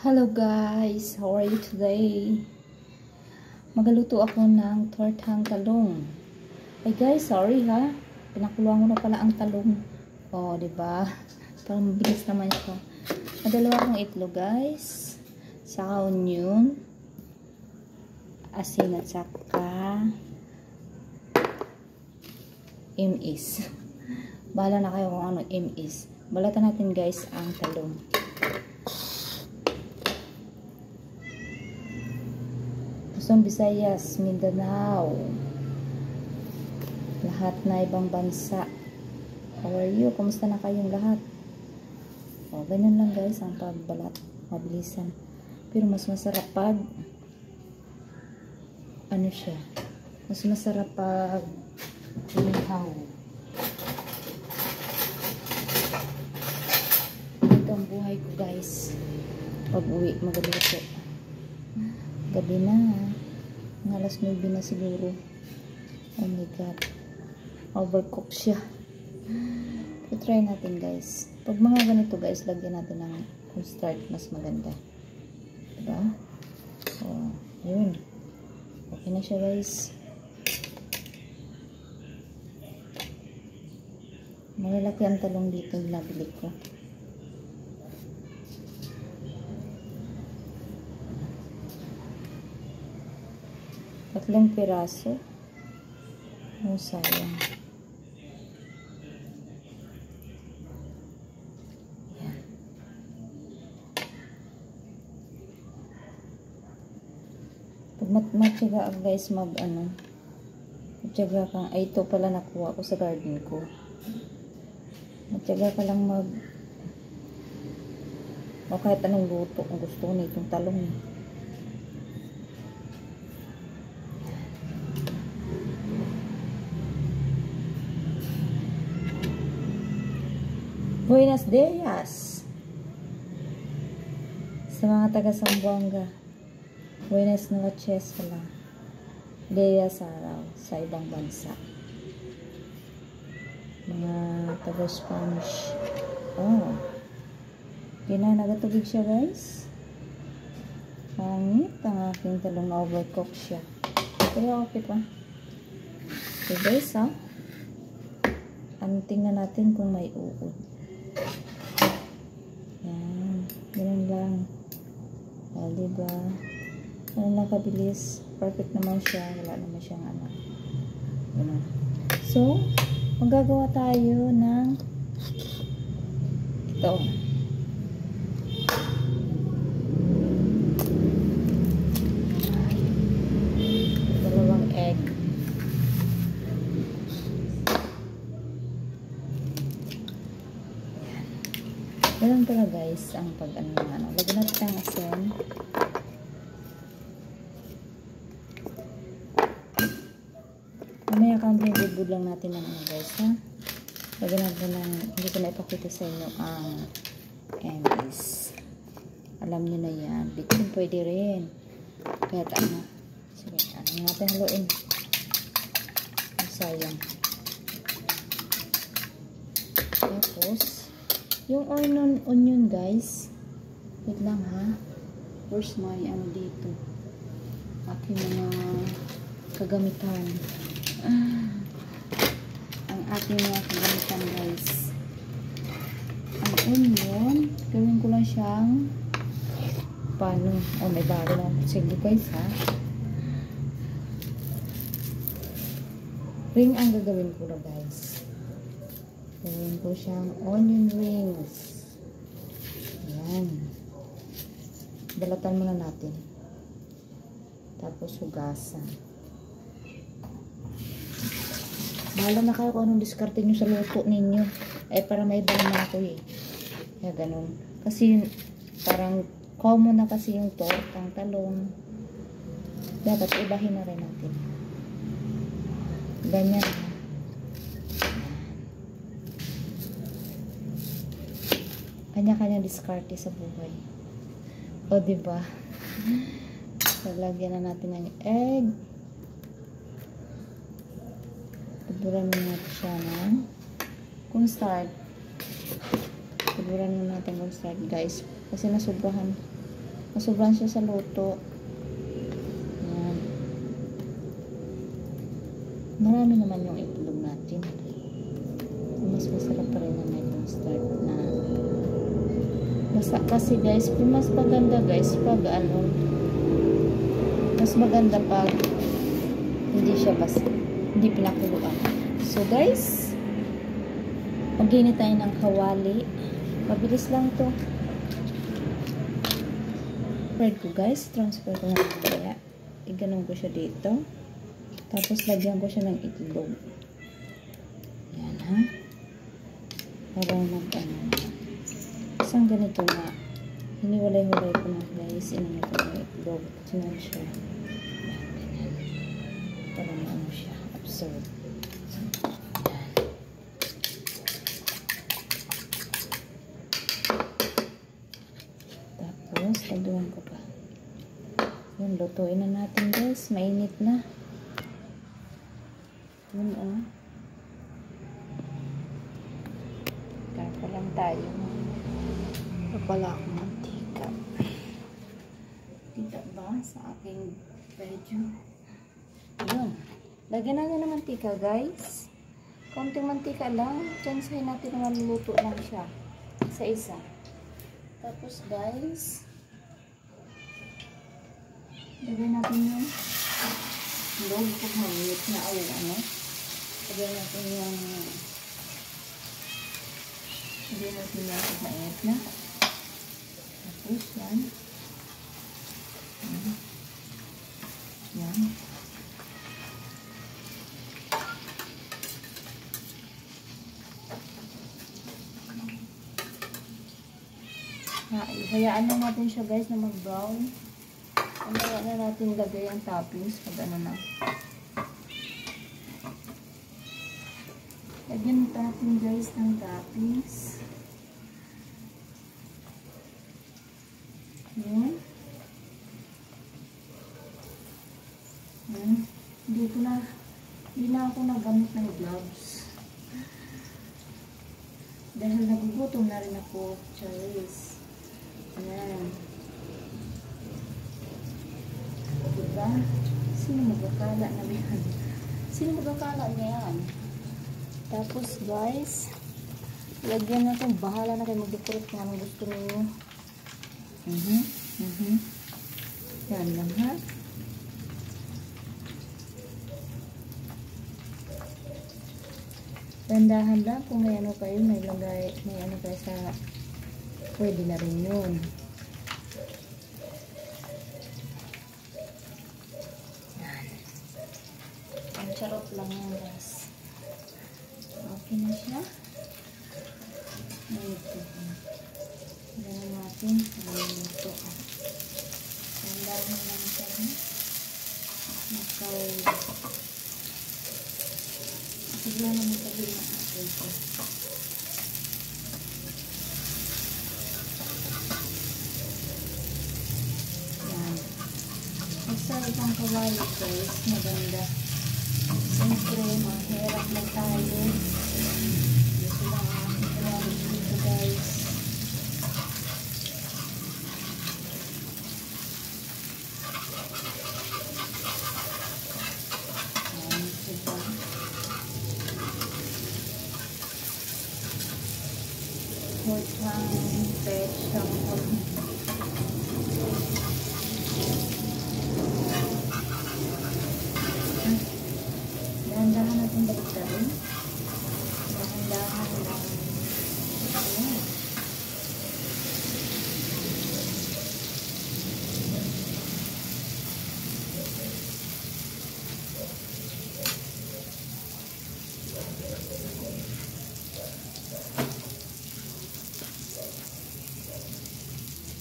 Hello guys, how are you today? Magaluto ako ng tortang talong. Ay guys, sorry ha. Pinakuluan ko na pala ang talong. Oh, 'di ba? Parang mabilis naman siya. Madalawa akong itlog guys. Saka onion, asin at saka MIS. Bahala na kayo kung ano MIS. Balatan natin guys ang talong. Luzon, Visayas, Mindanao, lahat na ibang bansa. How are you? Kumusta na kayong lahat? O, ganyan lang guys ang pagbalat. Mabilisan. Pero mas masarap pag ano siya? Mas masarap pag inihaw. Ito ang buhay ko guys. Pag uwi, magaluto. Gabi na. Ng alas 9 na siguro. Oh my god. Overcook siya. So, try natin guys. Pag mga ganito guys, lagyan natin ng cornstarch, mas maganda. Diba? So, yun. Okay na siya guys. Malalaki ang talong dito yung nabili ko. Tatlong piraso. Oh, sayang. Yan. Pag matyaga guys matyaga kang, ay ito pala nakuha ko sa garden ko. Matyaga ka lang o kahit anong luto kung gusto ko na itong talong. Buenos dias sa mga taga Zamboanga. Buenas noches pala. Dias araw sa ibang bansa. Mga taga Spanish. Oh. Nagatubig siya guys. Pangit ang aking talong na overcook siya. Pero okay pa. So guys tingnan natin kung may uod. Yan. Ganun lang. O, diba? Ganun lang kabilis. Perfect naman siya. Wala naman siyang ganun. So, magagawa tayo ng ito. Dalawang egg. Ganun pala guys ang lagyan natin ang asin. Mamaya kaunting budbud lang natin ng guys ha. Lagyan natin ng, hindi ko na ipakita sa inyo ang MIS. Alam nyo na yan. Bitin pwede rin. Kahit sige, natin haluin. Sayang. Tapos yung onion guys, wait lang ha. Where's my dito? Aking mga kagamitan. Ang aking mga kagamitan guys. Ang onion, gawin ko lang siyang paano? Oh, may bago na. Sige guys ha. Ring ang gagawin ko na guys. Gawin ko siyang onion rings. Ayan. Balatan muna natin. Tapos hugasan. Bahala na kayo kung anong diskarte nyo sa luto ninyo. Para may iba na ako Kaya ganun. Kasi parang common na kasi yung tortang talong. Dapat ibahin na rin natin. Ganyan. Kanya-kanya diskarte sa buhay. O, diba? Lagyan na natin ng egg. Tuburan natin siya ng cornstarch. Tuburan natin cornstarch guys. Kasi nasubrahan. Masobran siya sa luto. Yan. Marami naman yung itlog natin. Mas masarap pa rin na itong start na. Basta kasi guys, mas maganda guys pag ano, mas maganda pag hindi siya basta, hindi pinakuluan. So guys, mag-init tayo ng kawali. Mabilis lang to. Spread ko guys, transfer ko na kaya. Iganon ko siya dito. Tapos lagyan ko siya ng itlog. Yan ha. Para mag-ano. Isang ganito na. Hiniwalay-hulay ko na guys. Inano ko ng itlog. Sinan siya. Yan, ganyan. Para maano siya. Absorb. Tapos, taduan ko pa. Yun, lutuin na natin guys. Mainit na. Yun o. Kaya lang tayo. Kapala akong mantika. Kita ba sa aking video? Yun. Lagyan natin ng mantika guys. Konting mantika lang. Chansahin natin na maluluto lang siya. Isa-isa. Tapos guys, lagyan natin yung log pag mainit na o ano. Lagyan natin yung mainit na. Tapos yan. Yan. Hayaan lang natin siya guys na mag-brown. Hayaan na natin lagay ang toppings pag ano na. Lagyan natin guys ng toppings. Yan. Yan. Hindi na ako nagamit ng gloves. Dahil nagugutom na rin ako. Charis. Ayan. Diba? Sino magkakala na yan? Sino magkakala niyan? Tapos guys, lagyan natin. Bahala na kayo mag-decorate nga ng gusto niyo. Yan lang ha. Tandahan lang kung may ano kayo, may lagay, may ano kayo sa pwede na rin yun. Yan. Ang charot lang yan guys. Okay na siya. Ito. Ganun natin. Ito. Tandahan lang siya. Sigla naman sabihin na natin ito. Yan. Basta itong kawali guys, maganda. Siyempre, mahirap na tayo. Ito lang ang kawali dito guys. Yan, diba? Hutang, pechang, dahan-dahan natin baliktarin. Dahan-dahan lang. Ayan.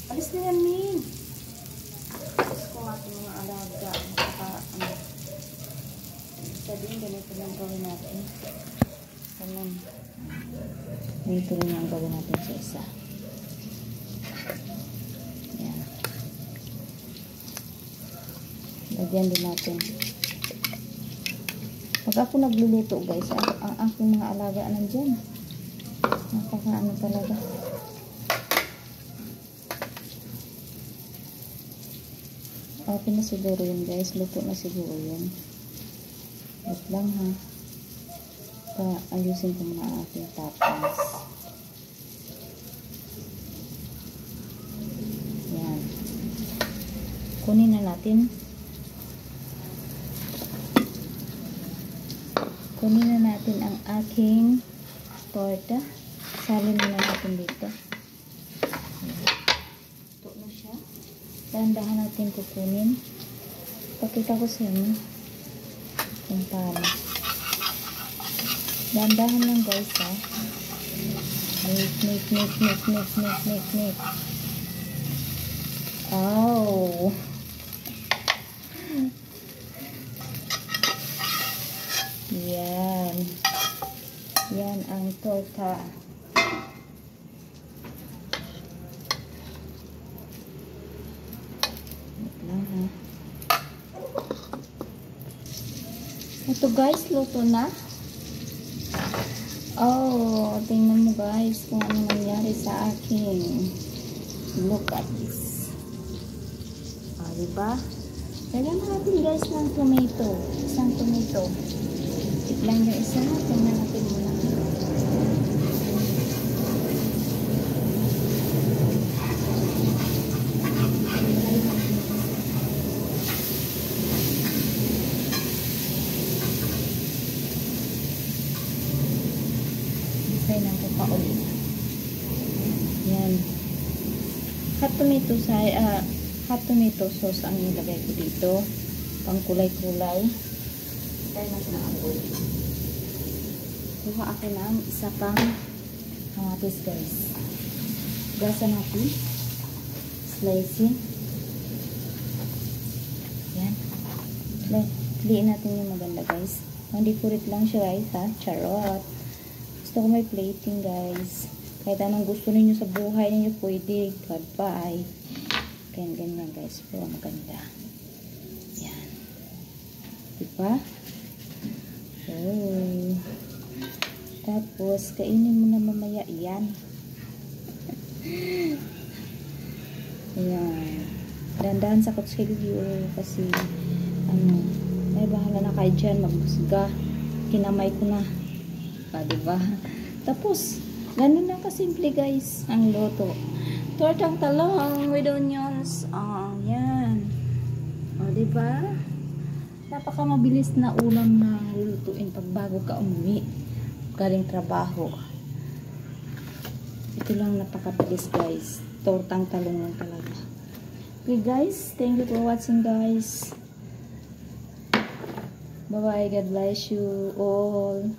Alis na yan, Min. Alis ko nga ating mga alaga. Sabihin, ganito lang gawin natin. Ganun. Ganito lang ang gawin natin sa isa. Yan. Lagyan din natin. Pag ako nagluluto guys, ang aking mga alaga nandyan. Napaka ano talaga. Okay na siguro yun guys. Luto na siguro yun. Wait lang ha. Ayusin ko muna ang ating toppings. Yan. Kunin na natin. Kunin na natin ang aking torta. Salin na natin dito. Ito na siya. Dahan-dahan natin kukunin. Pakita ko sa inyo kung paano. Dahan-dahan lang guys ha. Make. Oh. Yan. Yan ang torta. Wait lang ha. Ito guys, luto na. Oh, tingnan mo guys kung ano nangyari sa akin. Look at this. Ah, diba? Lagyan natin guys ng tomato. Isang tomato. Lang yung isa. Tingnan natin muna. Isay lang ko pa ulit. Yan. Hot tomato sauce ang nilagay ko dito. Pang kulay-kulay. Tayo natin ang apoy. Kuha ako ng isa pang kamatis guys. Gasa natin. Slicing. Yan. Piliin natin yung maganda guys. Hindi kurit lang siya guys ha. Charot. Gusto ko may plating guys. Kahit anong gusto ninyo sa buhay ninyo pwede. Goodbye. Ganyan guys. Pero maganda. Yan. Diba? Oh. Tapos, kainin mo na mamaya yan. Ayan. Dandahan sa kutsilyo kasi ay bahala na kayo dyan. Magbusga. Kinamay ko na. Diba? Tapos, ganun lang kasimple guys ang luto. Tortang talong with onions. Yan. Diba? Napaka mabilis na ulam na lutuin pag bago ka umuwi galing trabaho. Ito lang napakabilis guys. Tortang talong lang talaga. Okay guys, thank you for watching guys. Bye bye, God bless you all.